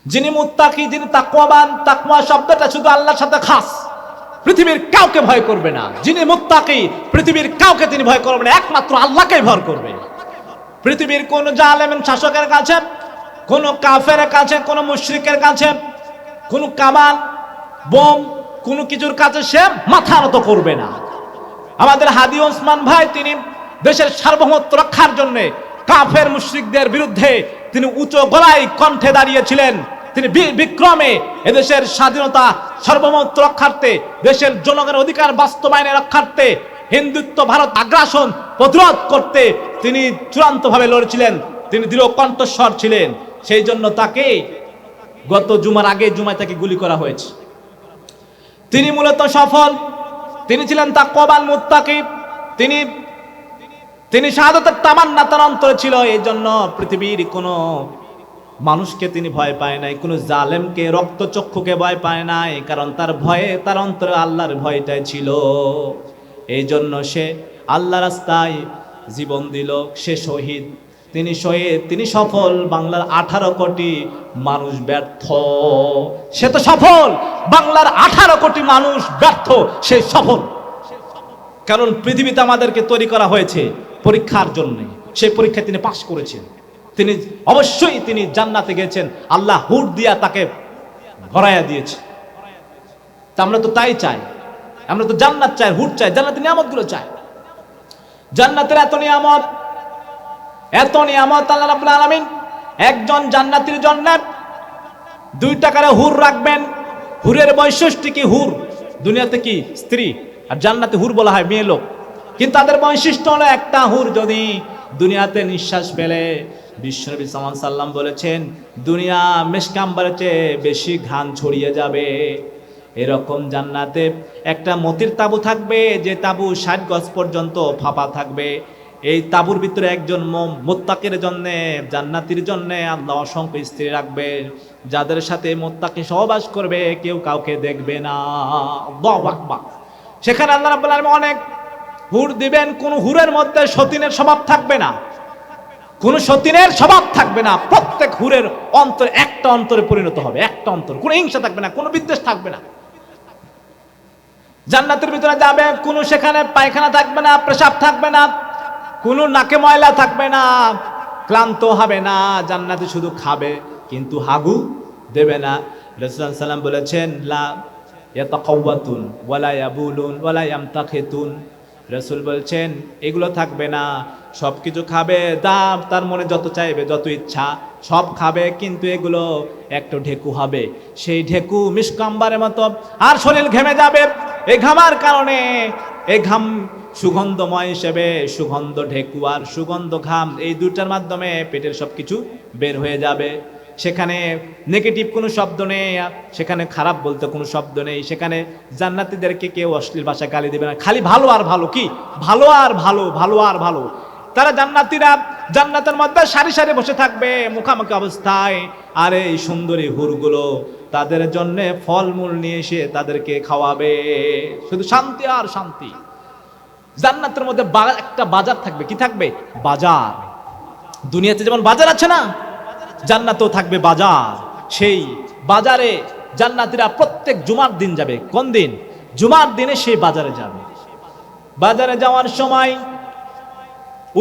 যিনি মুত্তাকি, যিনি তাকওয়াবান, তাকওয়া শব্দটা শুধু আল্লাহর সাথে খাস, পৃথিবীর কাউকে ভয় করবে না। যিনি মুত্তাকি, পৃথিবীর কাউকে তিনি ভয় করবে না, একমাত্র আল্লাহকেই ভয় করবে। পৃথিবীর কোন জালেম শাসকের কাছে, কোন কাফেরের কাছে, কোন মুশরিকের কাছে, কোন কামান বোম কোন কিছুর কাছে সে মাথা নত করবে না। আমাদের হাদি ওসমান ভাই, তিনি দেশের সার্বভৌমত্ব রক্ষার জন্য কাফের মুশরিকদের বিরুদ্ধে তিনি উচ্চ গলায় কণ্ঠে দাঁড়িয়েছিলেন। তিনি বিক্রমে এদেশের স্বাধীনতা সার্বভৌমত্ব রক্ষার্থে, দেশের জনগণের অধিকার বাস্তবায়নের রক্ষার্থে, হিন্দুত্ব ভারত আগ্রাসন প্রতিরোধ করতে তিনি চূড়ান্তভাবে লড়েছিলেন। তিনি দৃঢ় কণ্ঠস্বর ছিলেন। সেই জন্য তাকে গত জুমার আগে জুমায় তাকে গুলি করা হয়েছে। তিনি মূলত সফল, তিনি ছিলেন তাকওয়াবান মুত্তাকি, তিনি শাহাদাতের তামান্না তার অন্তরে ছিল। এই জন্য পৃথিবীর কোনো মানুষকে তিনি ভয় পায় নাই, কোনো জালেমকে রক্তচক্ষুকে ভয় পায় নাই, কারণ তার ভয়ে তার অন্তরে আল্লাহর ভয়টাই ছিল। এই জন্য সে আল্লাহ রাস্তায় জীবন দিল, সে শহীদ, তিনি শহীদ, তিনি সফল। বাংলার 18 কোটি মানুষ ব্যর্থ, সে তো সফল। বাংলার 18 কোটি মানুষ ব্যর্থ, সে সফল। কারণ পৃথিবীতে আমাদেরকে তৈরি করা হয়েছে পরীক্ষার জন্য, সেই পরীক্ষায় তিনি পাশ করেছেন। তিনি অবশ্যই তিনি জান্নাতে গেছেন, আল্লাহ হুর দিয়া তাকে ভরাইয়া দিয়েছে। তা আমরা তো তাই চাই, আমরা তো জান্নাত চাই, হুর চাই, জান্নাতের নিয়ামতগুলো চাই। জান্নাতের এত নিয়ামত, এত নিয়ামত আল্লাহ রাব্বুল আলামিন একজন জান্নাতীর জন্য 2 টাকার হুর রাখবেন। হুরের বৈশিষ্ট্য কি? হুর দুনিয়াতে কি স্ত্রী, আর জান্নাতে হুর বলা হয় মেয়ে লোক। কিন্তু তাদের বৈশিষ্ট্য হলো একটা, হুর যদি দুনিয়াতে নিঃশ্বাস ফেলে, বিশ্বনবী সাল্লাল্লাহু আলাইহি সাল্লাম বলেছেন দুনিয়া মেশকাম্বারের চেয়ে বেশি ঘ্রাণ ছড়িয়ে যাবে। এরকম জান্নাতে একটা মতির তাবু থাকবে, যে তাবু 60 গজ পর্যন্ত ফাঁপা থাকবে। এই তাবুর ভিতরে একজন মুত্তাকির জন্য, জান্নাতীর জন্য আল্লাহ অসংখ্য স্ত্রী রাখবে, যাদের সাথে মুত্তাকি সহবাস করবে, কেউ কাউকে দেখবে না। আল্লাহু আকবার। সেখানে আল্লাহ রাব্বুল আলামিন অনেক হুর দিবেন। কোন হুরের মধ্যে সতীনের স্বভাব থাকবে না, কোন সতীনের স্বভাব থাকবে না। প্রত্যেক হুরের অন্তর একটা অন্তরে পরিণত হবে, একটা অন্তর, কোনো হিংসা থাকবে না, কোনো বিদ্বেষ থাকবে না। জান্নাতের ভিতরে যাবে, কোনো সেখানে পায়খানা থাকবে না, পেশাব থাকবে না, কোনো নাকে ময়লা থাকবে না, ক্লান্ত হবে না। জান্নাতে শুধু খাবে কিন্তু হাগু দেবে না। রাসূলুল্লাহ সাল্লাল্লাহু আলাইহি ওয়াসাল্লাম বলেছেন লা ইয়াতাকাওয়াতুন ওয়ালা ইয়াবুলুন ওয়ালা ইয়ামতাখিতুন। রাসূল বলছেন এগুলো থাকবে না, সব কিছু খাবে, দাম তার মনে যত চাইবে, যত ইচ্ছা সব খাবে, কিন্তু এগুলো একটু ঢেকু হবে, সেই ঢেকু মিশকাম্বারের মতো, আর শরীর ঘেমে যাবে। এই ঘামার কারণে, এই ঘাম সুগন্ধময় হিসেবে, সুগন্ধ ঢেকু আর সুগন্ধ ঘাম, এই দুটার মাধ্যমে পেটের সব কিছু বের হয়ে যাবে। সেখানে নেগেটিভ কোনো শব্দ নেই, সেখানে খারাপ বলতে কোনো শব্দ নেই। সেখানে জান্নাতীদেরকে কেউ অশ্লীল ভাষায় গালি দেবে না, খালি ভালো আর ভালো। কি ভালো আর ভালো, ভালো আর ভালো। তারা জান্নাতীরা জান্নাতের মধ্যে সারি সারি বসে থাকবে মুখামুখি অবস্থায়, আর এই সুন্দরী হুরগুলো তাদের জন্য ফলমূল নিয়ে এসে তাদেরকে খাওয়াবে। শুধু শান্তি আর শান্তি। জান্নাতের মধ্যে একটা বাজার থাকবে। কি থাকবে? বাজার। দুনিয়াতে যেমন বাজার আছে না, জান্নাতেও থাকবে বাজার। সেই বাজারে জান্নাতীরা প্রত্যেক জুমার দিন যাবে। কোন দিন? জুমার দিনে সেই বাজারে যাবে। বাজারে যাওয়ার সময়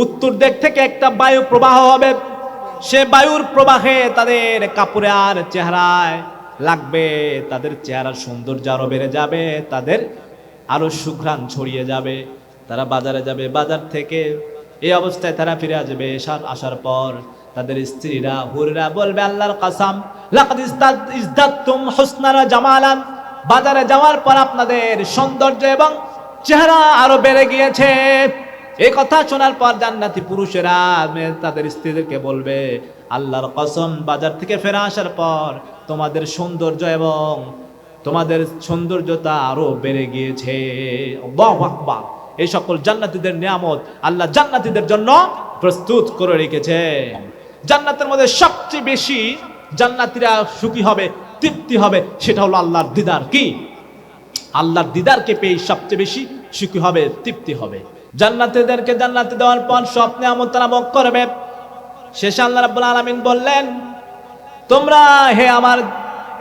উত্তর দিক থেকে একটা বায়ু প্রবাহ হবে। সে বায়ুর প্রবাহে তাদের কাপড়ে আর চেহারায় লাগবে, তাদের চেহারার সৌন্দর্য আরো বেড়ে যাবে, তাদের আরো সুঘ্রাণ ছড়িয়ে যাবে। তারা বাজারে যাবে, বাজার থেকে এই অবস্থায় তারা ফিরে আসবে। আসার পর তাদের স্ত্রীরা, হুররা বলবে আল্লাহর কসম লাকাদ ইজদাতুম হুসনান ওয়া জামালান, বাজারে যাওয়ার পর আপনাদের সৌন্দর্য এবং চেহারা আরো বেড়ে গিয়েছে। এই কথা শোনার পর জান্নাতি পুরুষেরা তাদের স্ত্রীদেরকে বলবে আল্লাহর কসম বাজার থেকে ফিরে আসার পর তোমাদের সৌন্দর্য এবং তোমাদের সৌন্দর্যতা আরো বেড়ে গিয়েছে। আল্লাহু আকবার। এই সকল জান্নাতীদের নিয়ামত আল্লাহ জান্নাতীদের জন্য প্রস্তুত করে রেখেছে। জান্নাতের মধ্যে সবচেয়ে বেশি জান্নাতীরা সুখী হবে, তৃপ্তি হবে, সেটা হলো আল্লাহর দিদার। কি? আল্লাহর দিদারকে পেয়ে সবচেয়ে বেশি সুখী হবে, তৃপ্তি হবে। জান্নাতীদেরকে জান্নাতে দেওয়ার পর সব নিয়ামত তারা ভোগ করবে। শেষে আল্লাহ রাব্বুল আলামিন বললেন তোমরা হে আমার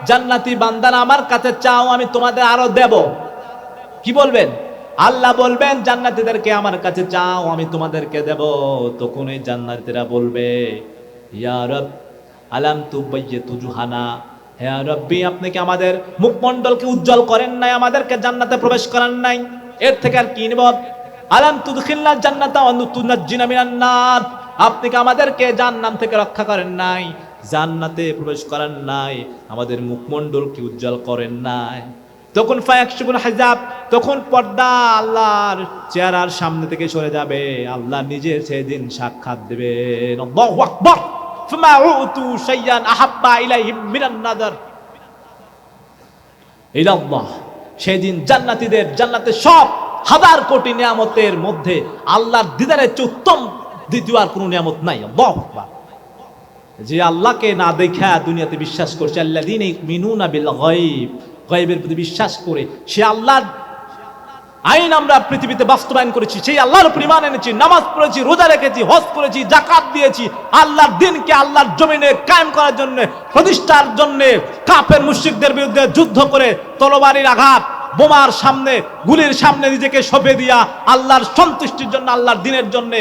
জান্নাতি বান্দারা আমার কাছে চাও, আমি তোমাদের আরো দেব। কি বলবেন? আল্লাহ বলবেন জান্নাতীদেরকে আমার কাছে চাও, আমি তোমাদেরকে দেব। তখন এই জান্নাতীরা বলবে, ইয়া রব আলাম তুবাইয়িতু জুহানা, হে রব্বি আপনি কি আমাদের মুখমণ্ডলকে উজ্জ্বল করেন নাই, আমাদেরকে জান্নাতে প্রবেশ করান নাই? এর থেকে আর কি নিব? আলাম তুদখিলনা জান্নাতা ওয়া তুনাজ্জিনা মিনান নার, আপনি কি আমাদেরকে জাহান্নাম থেকে রক্ষা করেন নাই, জান্নাতে প্রবেশ করান নাই, আমাদের মুখমণ্ডলকে উজ্জ্বল করেন নাই। তখন ফায়াকশিফুল হিজাব, তখন পর্দা আল্লাহর চেহারার সামনে থেকে সরে যাবে, আল্লাহ নিজে সেদিন সাক্ষাৎ দেবেন। আল্লাহু আকবার। ফামা উতু শাইয়ান আহাব্বা ইলাইহিম মিনান নাদার ইলাল্লাহ। সেদিন জান্নাতীদের জান্নাতের সব হাজার কোটি নিয়ামতের মধ্যে আল্লাহর দিদারের চেয়ে উত্তম দ্বিতীয় আর কোনো নিয়ামত নাই। আল্লাহু আকবার। যে আল্লাহকে না দেখা দুনিয়াতে বিশ্বাস করছে, আল্লাযীনা ইউমিনুনা বিল গায়ব, গায়বের প্রতি বিশ্বাস করে সে আল্লাহর আইন আমরা পৃথিবীতে বাস্তবায়ন করেছি, সেই আল্লাহর উপর ঈমান এনেছি, নামাজ পড়েছি, রোজা রেখেছি, হজ করেছি, যাকাত দিয়েছি, আল্লাহর দ্বীনকে আল্লাহর জমিনে কায়েম করার জন্য, প্রতিষ্ঠার জন্য কাফের মুশরিকদের বিরুদ্ধে যুদ্ধ করে তরবারির আঘাত, বোমার সামনে, গুলির সামনে নিজেকে সঁপে দিয়া আল্লাহর সন্তুষ্টির জন্য, আল্লাহর দ্বীনের জন্য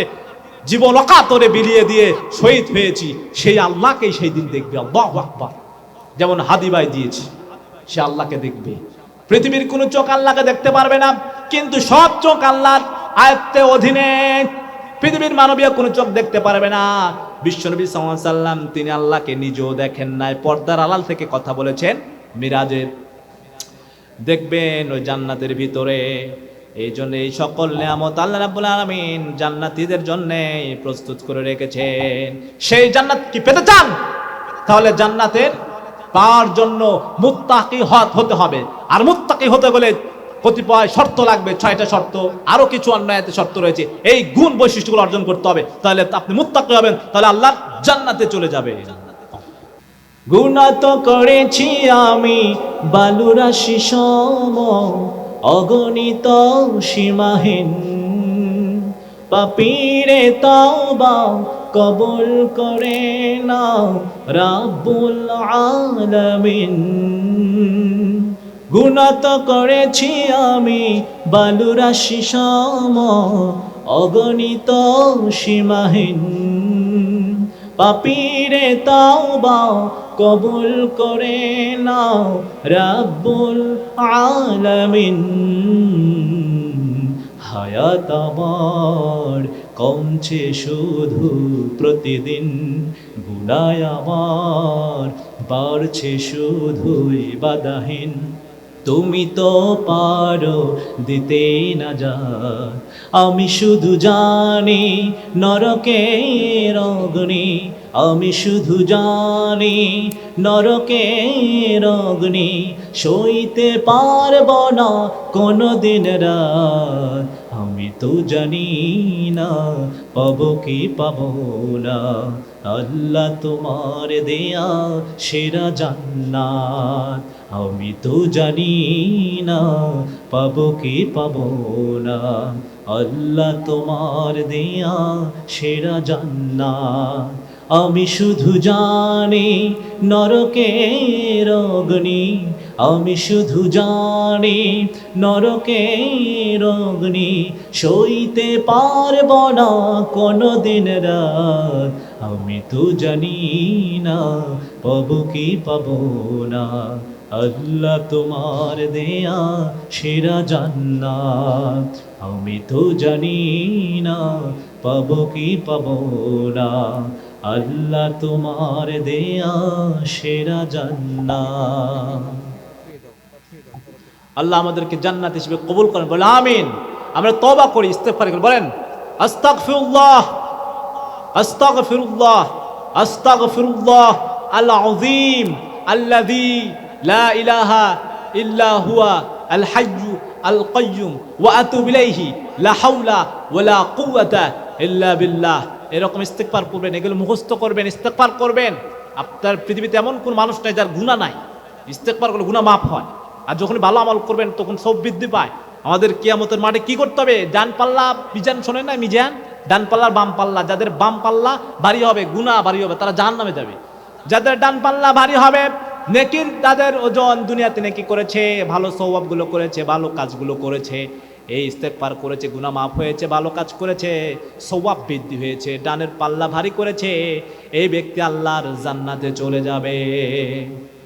জীবন অকাতরে বিলিয়ে দিয়ে শহীদ হয়েছি। সেই আল্লাহকেই সেই দিন দেখবে। আল্লাহু আকবার। যেমন হাদি ভাই দিয়েছি, সে আল্লাহকে দেখবে। পৃথিবীর কোনো চোখ আল্লাহকে দেখতে পারবে না, কিন্তু সব চোখ আল্লাহর আয়ত্তে অধীনে। পৃথিবীর মানবীয় কোনো চোখ দেখতে পারবে না। বিশ্বনবী সাল্লাল্লাহু আলাইহি সাল্লাম তিনি আল্লাহকে নিজেও দেখেন নাই, পর্দার আড়াল থেকে কথা বলেছেন মিরাজের। দেখবেন ওই জান্নাতের ভিতরে। এই জন্য এই সকল নিয়ামত আল্লাহ রাব্বুল আলামিন জান্নাতীদের জন্য প্রস্তুত করে রেখেছেন। সেই জান্নাত কি পেতে চান? তাহলে জান্নাতের পাওয়ার জন্য মুত্তাকি হতে হবে। আর মুত্তাকি হতে গেলে কতিপয় শর্ত লাগবে, 6টা শর্ত, আরো কিছু অন্যায়তে শর্ত রয়েছে। এই গুণ বৈশিষ্ট্যগুলো অর্জন করতে হবে, তাহলে আপনি মুত্তাকি হবেন, তাহলে আল্লাহর জান্নাতে চলে যাবে। গুনাহ তো করেছি আমি বালুরাশি সম, অগণিত সীমাহীন, পাপীরে তওবা কবুল করে নাও রাব্বুল আলামিন। গুনাহ তো করেছি আমি বালুরাশি সম, অগণিত সীমাহীন, পাপীরে তওবা কবুল করে নাও রাব্বুল আলামিন। হায়াত আমার কমছে শুধু প্রতিদিন, গুনাহ আমার বাড়ছে শুধুই বাধাহীন। তুমি তো পারো দিতে না যা, আমি শুধু জানি নরকের অগ্নি, আমি শুধু জানি নরকের অগ্নি, সইতে পারব না কোনদিন রাত। আমি তো জানি না পাবো কি পাবো না, আল্লাহ তোমার দেয়া সেরা জান্নাত। আমি তো জানি না পাবো কি পাবো না, আল্লাহ তোমার দেয়া সেরা জান্নাত। আমি শুধু জানি নরকের অগ্নি, আমি শুধু জানি নরকের অগ্নি, সইতে পারব না কোনদিন রাত। আমি তো জানি না পাবো কি পাবো না, আল্লাহ তোমার দেয়া সেরা জান্নাত। আমি তো জানি না পাবো কি পাবো না, আল্লাহ তোমার দেয়া সেরা জান্নাত। আল্লাহ আমাদেরকে জান্নাত হিসেবে কবুল করেন, বলে আমিন। আমরা তওবা করি, ইস্তেগফার করি, বলেন আস্তাগফিরুল্লাহ আস্তাগফিরুল্লাহ আস্তাগফিরুল্লাহ আল আযীম আল্লাযী লা ইলাহা ইল্লা হুয়া আল হাইয়্যু আল কাইয়্যুম ওয়া আতুবু ইলাইহি লা হাওলা ওয়ালা কুওয়াতা ইল্লা বিল্লাহ। এরকম ইস্তেগফার করবেন, এগুলো মুখস্থ করবেন, ইস্তেগফার করবেন। আপনার পৃথিবীতে এমন কোন মানুষ নাই যার গুনাহ নাই। ইস্তেগফার করলে গুনাহ মাফ হয়, আর যখন ভালো আমল করবেন তখন সব বৃদ্ধি পায়। আমাদের কিয়ামতের মাঠে কি করতে হবে? ডান পাল্লা মিজান, শোনেন না মিজান? ডান পাল্লার বাম পাল্লা, যাদের বাম পাল্লা ভারী হবে, গুনাহ ভারী হবে, তারা জাহান্নামে যাবে। যাদের ডান পাল্লা ভারী হবে, নেকির তাদের ওজন, দুনিয়াতে নেকি করেছে, ভালো সওয়াবগুলো করেছে, ভালো কাজগুলো করেছে, এই ইস্তেগফার করেছে, গুনাহ মাফ হয়েছে, ভালো কাজ করেছে, সওয়াব বৃদ্ধি হয়েছে, ডানের পাল্লা ভারী করেছে, এই ব্যক্তি আল্লাহর জান্নাতে চলে যাবে।